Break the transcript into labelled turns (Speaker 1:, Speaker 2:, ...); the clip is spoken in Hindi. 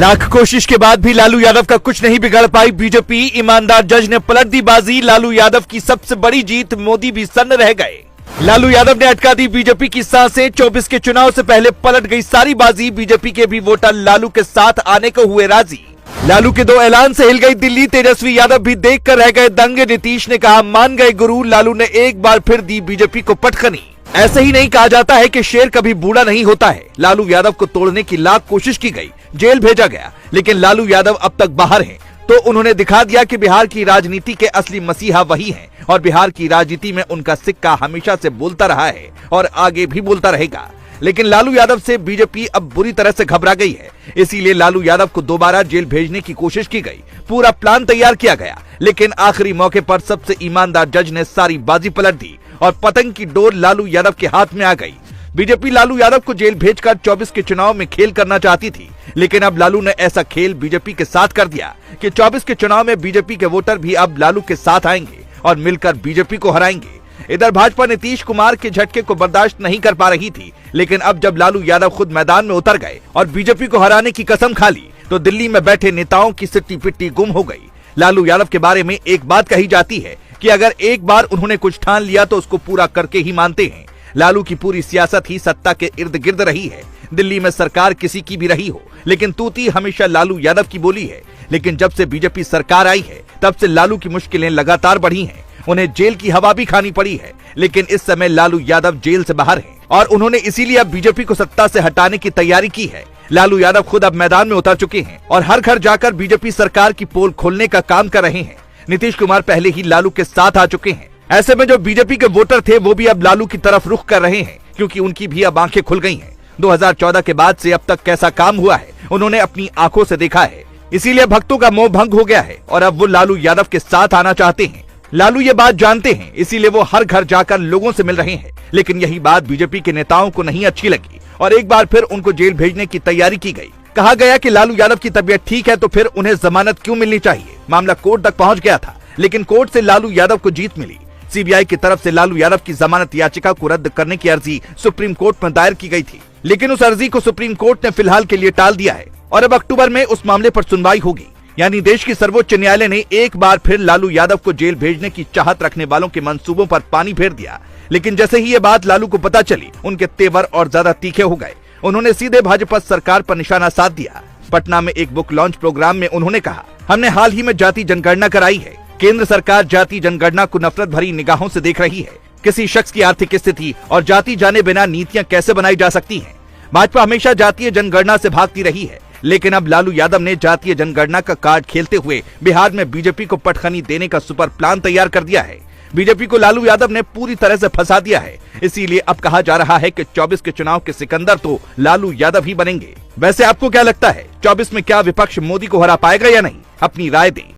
Speaker 1: लाख कोशिश के बाद भी लालू यादव का कुछ नहीं बिगड़ पाई बीजेपी। ईमानदार जज ने पलट दी बाजी। लालू यादव की सबसे बड़ी जीत, मोदी भी सन्न रह गए। लालू यादव ने अटका दी बीजेपी की सांसें। 24 के चुनाव से पहले पलट गई सारी बाजी। बीजेपी के भी वोटर लालू के साथ आने को हुए राजी। लालू के 2 ऐलान से हिल गई दिल्ली। तेजस्वी यादव भी देखकर रह गए दंग। नीतीश ने कहा मान गए गुरु। लालू ने एक बार फिर दी बीजेपी को पटखनी। ऐसे ही नहीं कहा जाता है कि शेर कभी बूढ़ा नहीं होता है। लालू यादव को तोड़ने की लाख कोशिश की गई, जेल भेजा गया, लेकिन लालू यादव अब तक बाहर हैं। तो उन्होंने दिखा दिया कि बिहार की राजनीति के असली मसीहा वही हैं और बिहार की राजनीति में उनका सिक्का हमेशा से बोलता रहा है और आगे भी बोलता रहेगा। लेकिन लालू यादव से बीजेपी अब बुरी तरह से घबरा गई है। इसीलिए लालू यादव को दोबारा जेल भेजने की कोशिश की गई। पूरा प्लान तैयार किया गया, लेकिन आखिरी मौके पर सबसे ईमानदार जज ने सारी बाजी पलट दी और पतंग की डोर लालू यादव के हाथ में आ गई। बीजेपी लालू यादव को जेल भेजकर 24 के चुनाव में खेल करना चाहती थी, लेकिन अब लालू ने ऐसा खेल बीजेपी के साथ कर दिया कि 24 के चुनाव में बीजेपी के वोटर भी अब लालू के साथ आएंगे और मिलकर बीजेपी को हराएंगे। इधर भाजपा नीतीश कुमार के झटके को बर्दाश्त नहीं कर पा रही थी, लेकिन अब जब लालू यादव खुद मैदान में उतर गए और बीजेपी को हराने की कसम खा ली, तो दिल्ली में बैठे नेताओं की सिट्टी पिट्टी गुम हो गई। लालू यादव के बारे में एक बात कही जाती है कि अगर एक बार उन्होंने कुछ ठान लिया तो उसको पूरा करके ही मानते हैं। लालू की पूरी सियासत ही सत्ता के इर्द गिर्द रही है। दिल्ली में सरकार किसी की भी रही हो, लेकिन तूती हमेशा लालू यादव की बोली है। लेकिन जब से बीजेपी सरकार आई है, तब से लालू की मुश्किलें लगातार बढ़ी हैं। उन्हें जेल की हवा भी खानी पड़ी है, लेकिन इस समय लालू यादव जेल से बाहर हैं और उन्होंने इसीलिए अब बीजेपी को सत्ता से हटाने की तैयारी की है। लालू यादव खुद अब मैदान में उतर चुके हैं और हर घर जाकर बीजेपी सरकार की पोल खोलने का काम कर रहे हैं। नीतीश कुमार पहले ही लालू के साथ आ चुके हैं। ऐसे में जो बीजेपी के वोटर थे वो भी अब लालू की तरफ रुख कर रहे हैं, क्योंकि उनकी भी अब आंखें खुल गई हैं। 2014 के बाद से अब तक कैसा काम हुआ है उन्होंने अपनी आंखों से देखा है। इसीलिए भक्तों का मोह भंग हो गया है और अब वो लालू यादव के साथ आना चाहते हैं। लालू ये बात जानते हैं, इसीलिए वो हर घर जाकर लोगों से मिल रहे हैं। लेकिन यही बात बीजेपी के नेताओं को नहीं अच्छी लगी और एक बार फिर उनको जेल भेजने की तैयारी की गई। कहा गया कि लालू यादव की तबीयत ठीक है तो फिर उन्हें जमानत क्यों मिलनी चाहिए। मामला कोर्ट तक पहुंच गया था, लेकिन कोर्ट से लालू यादव को जीत मिली। सीबीआई की तरफ से लालू यादव की जमानत याचिका को रद्द करने की अर्जी सुप्रीम कोर्ट में दायर की गई थी, लेकिन उस अर्जी को सुप्रीम कोर्ट ने फिलहाल के लिए टाल दिया है और अब अक्टूबर में उस मामले पर सुनवाई होगी। यानी देश की सर्वोच्च न्यायालय ने एक बार फिर लालू यादव को जेल भेजने की चाहत रखने वालों के मंसूबों पर पानी फेर दिया। लेकिन जैसे ही ये बात लालू को पता चली, उनके तेवर और ज्यादा तीखे हो गए। उन्होंने सीधे भाजपा सरकार पर निशाना साध दिया। पटना में एक बुक लॉन्च प्रोग्राम में उन्होंने कहा, हमने हाल ही में जाति जनगणना कराई है। केंद्र सरकार जाति जनगणना को नफरत भरी निगाहों से देख रही है। किसी शख्स की आर्थिक स्थिति और जाति जाने बिना नीतियां कैसे बनाई जा सकती हैं। भाजपा हमेशा जातीय जनगणना से भागती रही है, लेकिन अब लालू यादव ने जातीय जनगणना का कार्ड खेलते हुए बिहार में बीजेपी को पटखनी देने का सुपर प्लान तैयार कर दिया है। बीजेपी को लालू यादव ने पूरी तरह से फंसा दिया है। इसीलिए अब कहा जा रहा है कि 24 के चुनाव के सिकंदर तो लालू यादव ही बनेंगे। वैसे आपको क्या लगता है, 24 में क्या विपक्ष मोदी को हरा पाएगा या नहीं? अपनी राय दें।